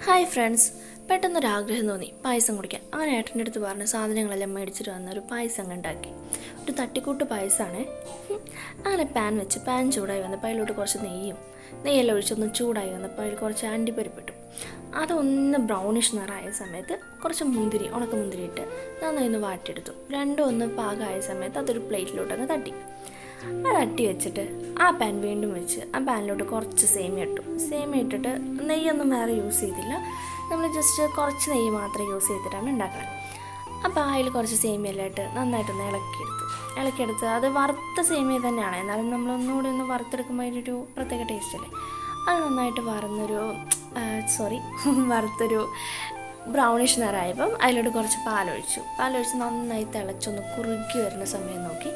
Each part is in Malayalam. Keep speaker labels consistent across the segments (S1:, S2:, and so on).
S1: ഹായ് ഫ്രണ്ട്സ്, പെട്ടെന്നൊരാഗ്രഹം തോന്നി പായസം കുടിക്കാൻ. അങ്ങനെ ഏട്ടൻ്റെ അടുത്ത് പറഞ്ഞ സാധനങ്ങളെല്ലാം മേടിച്ചിട്ട് വന്ന ഒരു പായസം ഉണ്ടാക്കി. ഒരു തട്ടിക്കൂട്ട് പായസമാണ്. അങ്ങനെ പാൻ ചൂടായി വന്നപ്പോൾ അതിലോട്ട് കുറച്ച് നെയ്യെല്ലാം ഒഴിച്ചൊന്ന് ചൂടായി വന്നപ്പോൾ അതിൽ കുറച്ച് അണ്ടിപ്പരിപ്പിട്ടു. അതൊന്ന് ബ്രൗണിഷ് നിറായ സമയത്ത് കുറച്ച് ഉണക്കമുന്തിരി ഇട്ട് നന്നായി ഒന്ന് വാട്ടിയെടുത്തു. രണ്ടും ഒന്ന് പാകമായ സമയത്ത് അതൊരു പ്ലേറ്റിലോട്ടങ്ങ് തട്ടി. അത് തട്ടി വെച്ചിട്ട് ആ പാൻ വീണ്ടും വെച്ച് ആ പാനിലോട്ട് കുറച്ച് സേമിയ ഇട്ടിട്ട് നെയ്യൊന്നും വേറെ യൂസ് ചെയ്തില്ല. നമ്മൾ ജസ്റ്റ് കുറച്ച് നെയ്യ് മാത്രം യൂസ് ചെയ്തിട്ടാണ് ഉണ്ടാക്കുന്നത്. അപ്പോൾ അതിൽ കുറച്ച് സേമിയെല്ലാം ഇട്ട് നന്നായിട്ടൊന്ന് ഇളക്കിയെടുത്ത് അത് വറുത്ത സേമിയ തന്നെയാണ്, എന്നാലും നമ്മളൊന്നുകൂടി ഒന്ന് വറുത്തെടുക്കുമ്പോൾ അതിനൊരു പ്രത്യേക ടേസ്റ്റ് അല്ലേ. അത് നന്നായിട്ട് വറുത്തൊരു ബ്രൗണിഷ് നിറായപ്പം അതിലോട്ട് കുറച്ച് പാലൊഴിച്ച് നന്നായി തിളച്ചൊന്ന് കുറുകി വരുന്ന സമയം നോക്കി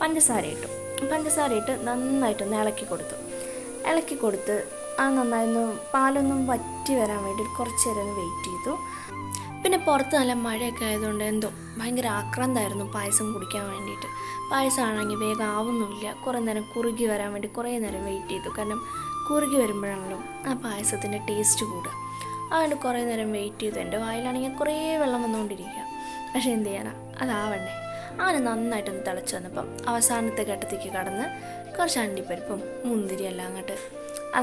S1: പഞ്ചസാര ഇട്ട് നന്നായിട്ടൊന്ന് ഇളക്കി കൊടുത്ത് ആ നന്നായിരുന്നു പാലൊന്നും വറ്റി വരാൻ വേണ്ടി കുറച്ച് നേരം ഒന്ന് വെയിറ്റ് ചെയ്തു. പിന്നെ പുറത്ത് നല്ല മഴയൊക്കെ ആയതുകൊണ്ട് ഭയങ്കര ആക്രാന്തായിരുന്നു പായസം കുടിക്കാൻ വേണ്ടിയിട്ട്. പായസമാണെങ്കിൽ വേഗം ആവുന്നുമില്ല. കുറേ നേരം കുറുകി വരാൻ വേണ്ടി കുറേ നേരം വെയിറ്റ് ചെയ്തു. കാരണം കുറുകി വരുമ്പോഴാണല്ലോ ആ പായസത്തിൻ്റെ ടേസ്റ്റ് കൂടുക. അതുകൊണ്ട് കുറേ നേരം വെയിറ്റ് ചെയ്തു. എൻ്റെ വായിലാണെങ്കിൽ കുറേ വെള്ളം വന്നുകൊണ്ടിരിക്കുക. പക്ഷേ എന്ത് ചെയ്യാനാ, അതാവണ്ടേ. അങ്ങനെ നന്നായിട്ടൊന്ന് തിളച്ച് വന്നപ്പം അവസാനത്തെ ഘട്ടത്തേക്ക് കടന്ന് കുറച്ച് അണ്ടിപ്പരിപ്പും മുന്തിരിയെല്ലാം അത്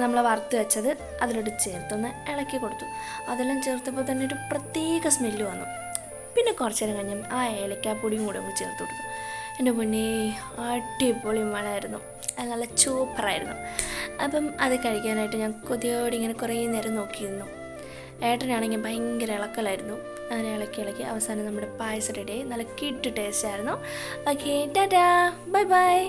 S1: നമ്മൾ വറുത്ത് വെച്ചത് അതിലോട്ട് ചേർത്തൊന്ന് ഇളക്കി കൊടുത്തു. അതെല്ലാം ചേർത്തപ്പോൾ തന്നെ ഒരു പ്രത്യേക സ്മെല്ല് വന്നു. പിന്നെ കുറച്ച് നേരം കഴിഞ്ഞ് ആ ഏലക്കാപ്പൊടിയും കൂടെ ഒന്ന് ചേർത്ത് കൊടുത്തു. എൻ്റെ പൊന്നേ, അടിപൊളി മണമായിരുന്നു. അത് നല്ല സൂപ്പറായിരുന്നു. അപ്പം അത് കഴിക്കാനായിട്ട് ഞാൻ കൊതിയോടെ ഇങ്ങനെ കുറേ നേരം നോക്കിയിരുന്നു. ഏട്ടനാണെങ്കിൽ ഭയങ്കര ഇളക്കലായിരുന്നു. അങ്ങനെ ഇളക്കി അവസാനം നമ്മുടെ പായസം റെഡിയായി. നല്ല കിട്ട് ടേസ്റ്റ് ആയിരുന്നു. Okay, Tata, bye bye.